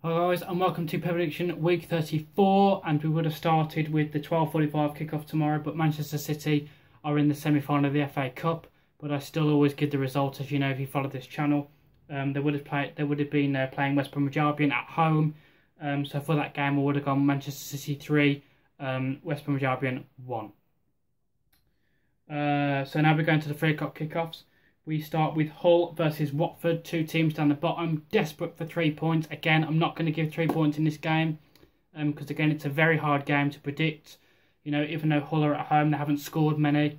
Hi guys, and welcome to Prediction Week 34, and we would have started with the 12:45 kickoff tomorrow, but Manchester City are in the semi-final of the FA Cup. But I still always give the result, as you know if you follow this channel. They would have been playing West Bromwich Albion at home. So for that game, I would have gone Manchester City 3, West Bromwich Albion 1. So now we're going to the 3 o'clock kickoffs. We start with Hull versus Watford, two teams down the bottom, desperate for 3 points. Again, I'm not going to give 3 points in this game because, again, it's a very hard game to predict. You know, even though Hull are at home, they haven't scored many.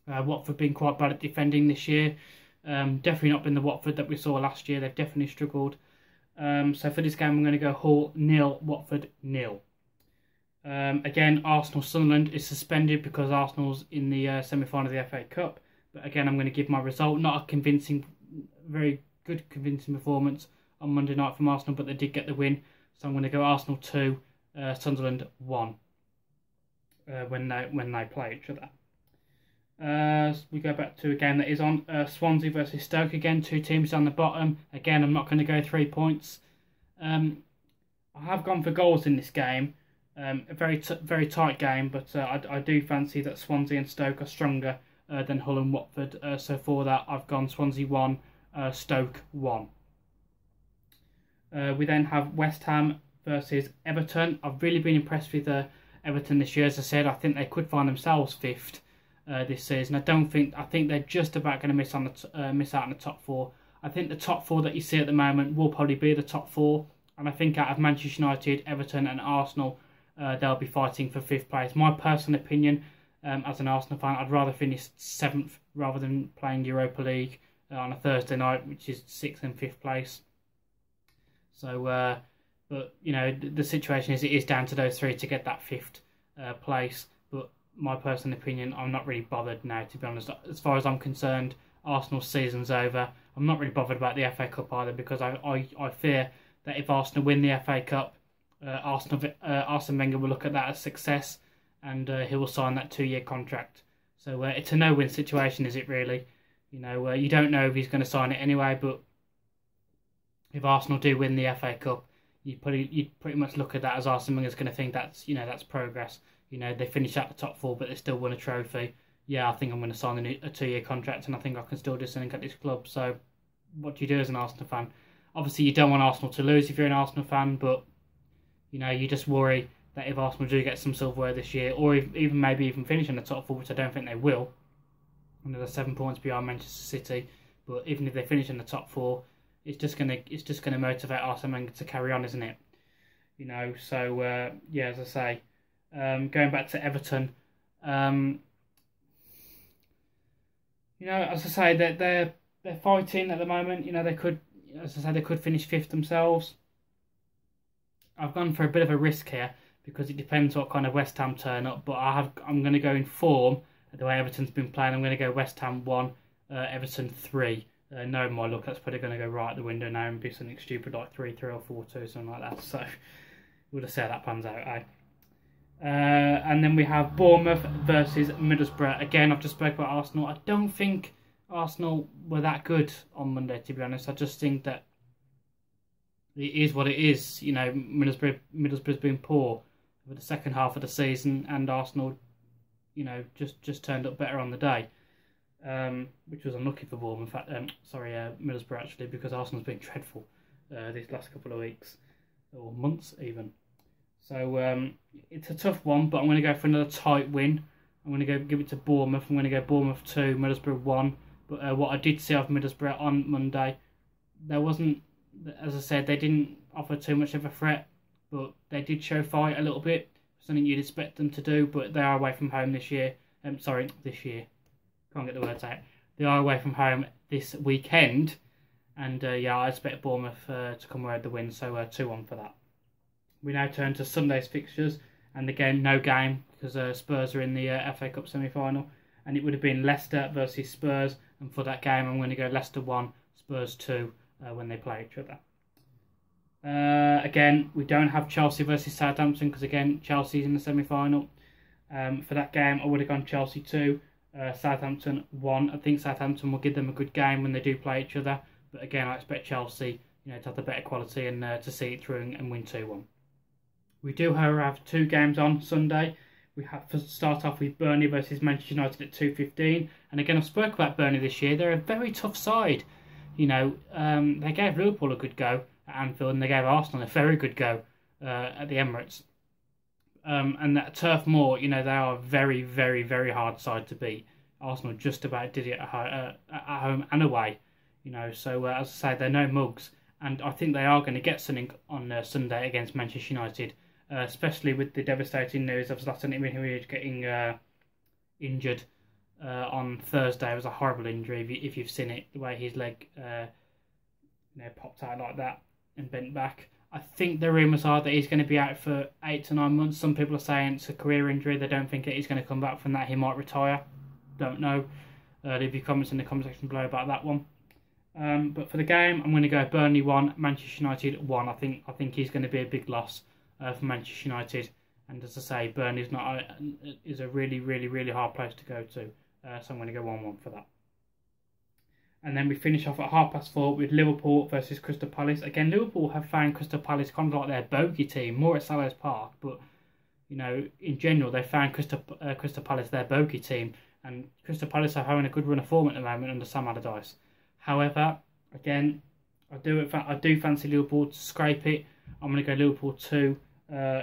Watford been quite bad at defending this year. Definitely not been the Watford that we saw last year. They've definitely struggled. So for this game, I'm going to go Hull 0, Watford 0. Again, Arsenal-Sunderland is suspended because Arsenal's in the semi-final of the FA Cup. But again, I'm going to give my result. Not a convincing, very good convincing performance on Monday night from Arsenal, but they did get the win. So I'm going to go Arsenal 2, Sunderland 1 when they play each other. We go back to a game that is on Swansea versus Stoke. Again, two teams down the bottom. Again, I'm not going to go 3 points. I have gone for goals in this game. A very tight game, but I do fancy that Swansea and Stoke are stronger than Hull and Watford. So for that, I've gone Swansea 1, Stoke 1. We then have West Ham versus Everton. I've really been impressed with Everton this year. As I said, I think they could find themselves 5th this season. I think they're just about going to miss out on the top 4. I think the top 4 that you see at the moment will probably be the top 4. And I think out of Manchester United, Everton and Arsenal, they'll be fighting for 5th place. My personal opinion, as an Arsenal fan, I'd rather finish 7th rather than playing Europa League on a Thursday night, which is 6th and 5th place. So, but you know, the situation is it is down to those 3 to get that 5th place. But my personal opinion, I'm not really bothered now, to be honest. As far as I'm concerned, Arsenal's season's over. I'm not really bothered about the FA Cup either, because I fear that if Arsenal win the FA Cup, Arsene Wenger will look at that as success, and he will sign that 2-year contract. So it's a no-win situation, is it really? You know, you don't know if he's going to sign it anyway, but if Arsenal do win the FA Cup, you'd pretty much look at that as Arsene Wenger's going to think that's, you know, that's progress. You know, they finish out the top 4, but they still won a trophy. Yeah, I think I'm going to sign a 2-year contract, and I think I can still do something at this club. So what do you do as an Arsenal fan? Obviously, you don't want Arsenal to lose if you're an Arsenal fan, but you know, you just worry that if Arsenal do get some silverware this year, or maybe even finish in the top 4, which I don't think they will, and they're 7 points behind Manchester City. But even if they finish in the top 4, it's just gonna motivate Arsene Wenger to carry on, isn't it? You know, so yeah, as I say, going back to Everton, you know, as I say, they're fighting at the moment. You know, they could, as I say, they could finish 5th themselves. I've gone for a bit of a risk here because it depends what kind of West Ham turn up. But I'm going to go in form the way Everton's been playing. I'm going to go West Ham 1, Everton 3. Knowing my luck, that's probably going to go right out the window now and be something stupid like 3-3 or 4-2, something like that. So we'll just see how that pans out, eh? And then we have Bournemouth versus Middlesbrough. Again, I've just spoke about Arsenal. I don't think Arsenal were that good on Monday, to be honest. I just think that it is what it is. You know, Middlesbrough's been poor for the second half of the season, and Arsenal, you know, just turned up better on the day, which was unlucky for Bournemouth. Middlesbrough actually, because Arsenal's been dreadful these last couple of weeks or months even. So it's a tough one, but I'm going to go for another tight win. I'm going to give it to Bournemouth. I'm going to go Bournemouth 2, Middlesbrough 1. But what I did see of Middlesbrough on Monday, there wasn't, as I said, they didn't offer too much of a threat, but they did show fight a little bit, something you'd expect them to do. But they are away from home this year. This year. Can't get the words out. They are away from home this weekend, and yeah, I expect Bournemouth to come away with the win. So 2-1 for that. We now turn to Sunday's fixtures, and again, no game because Spurs are in the FA Cup semi-final, and it would have been Leicester versus Spurs, and for that game, I'm going to go Leicester 1, Spurs 2 when they play each other. Again, we don't have Chelsea versus Southampton because, again, Chelsea's in the semi-final. For that game, I would have gone Chelsea 2, Southampton 1. I think Southampton will give them a good game when they do play each other. But again, I expect Chelsea, to have the better quality and to see it through and win 2-1. We do, however, have 2 games on Sunday. We have to start off with Burnley versus Manchester United at 2:15. And again, I've spoke about Burnley this year. They're a very tough side. They gave Liverpool a good go at Anfield, and they gave Arsenal a very good go at the Emirates. And that Turf Moor, they are a very, very, very hard side to beat. Arsenal just about did it at home and away. So as I say, they're no mugs. And I think they are going to get something on Sunday against Manchester United, especially with the devastating news of Zlatan Ibrahimovic getting injured on Thursday. It was a horrible injury if you've seen it, the way his leg popped out like that and bent back. I think the rumours are that he's going to be out for 8 to 9 months. Some people are saying it's a career injury. They don't think that he's going to come back from that. He might retire. Don't know. Leave your comments in the comment section below about that one. But for the game, I'm going to go Burnley 1, Manchester United 1. I think he's going to be a big loss for Manchester United. And as I say, Burnley is a really, really, really hard place to go to. So I'm going to go 1-1 for that. And then we finish off at 4:30 with Liverpool versus Crystal Palace. Again, Liverpool have found Crystal Palace kind of like their bogey team, more at Selhurst Park. But, in general, they found Crystal Palace their bogey team. And Crystal Palace are having a good run of form at the moment under Sam Allardyce. However, again, I do fancy Liverpool to scrape it. I'm going to go Liverpool 2,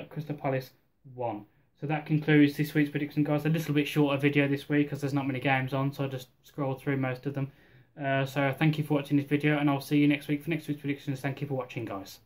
Crystal Palace 1. So that concludes this week's prediction, guys. A little bit shorter video this week as there's not many games on, so I just scrolled through most of them. So thank you for watching this video, and I'll see you next week for next week's predictions. Thank you for watching, guys.